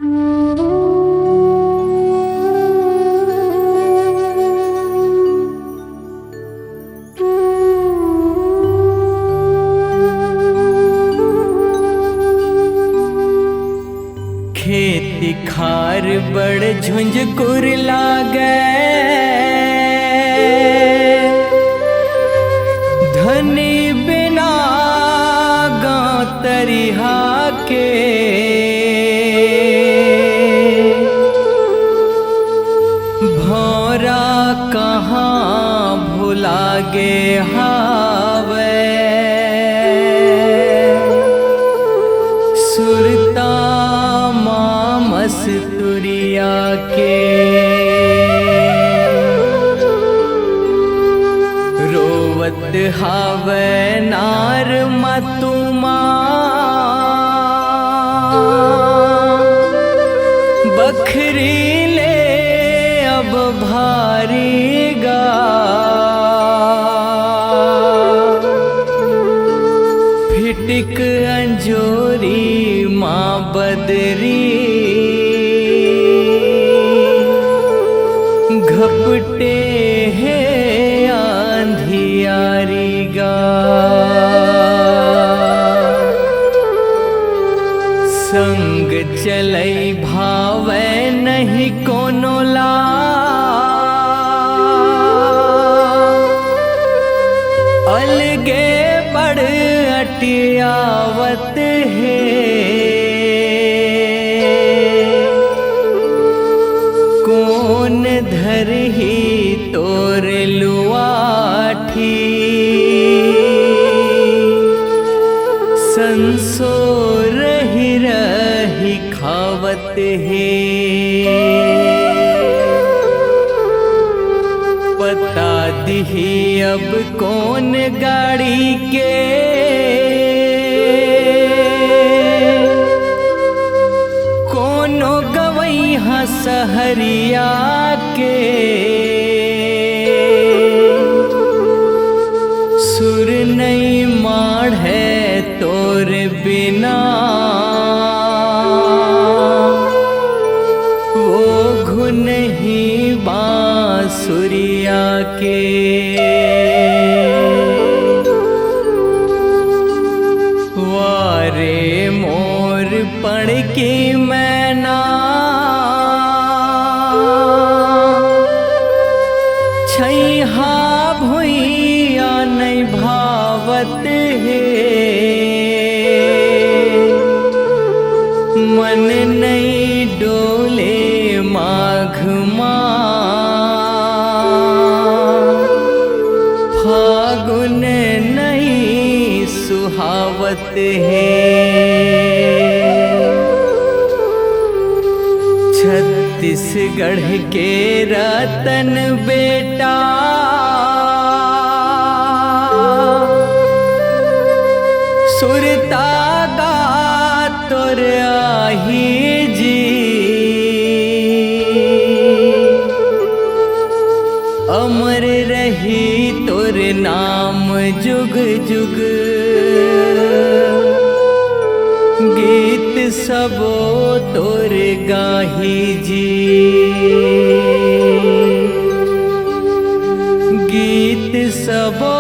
खेती खार बड़ झुंझकुर लागे, धनी बिना गाँव तरिहा के। भौरा कहाँ भुला गे हावे, सुरता मस्तुरिया के। रोवत हावे नार मतुमा, बखरी ले अब भारी गा। फिटिक अंजोरी माँ बदरी, घपटे है आंधियारी गा। संग चलई भावे नहीं कोनो ला, अलगे बड़ अटियावत है। कौन धरही तोर लुआठी, संसो रही रही खावत है। पता दिही अब कौन गाड़ी के, कोनो गवैया सहरिया के। सुर नहीं माढ़ है तोर बिना, वो घुन ही बांसुरिया के। वारे मोर पढ़ की मैना, छैहा भुइया नहीं भावत है। मन नहीं डोले माघ फागुन नहीं सुहावत है। छत्तीसगढ़ के रतन बेटा, सुरता गा तोर आही जी। अमर रही तोर नाम जुग जुग, गीत सबो तोर गाही जी। गीत सबो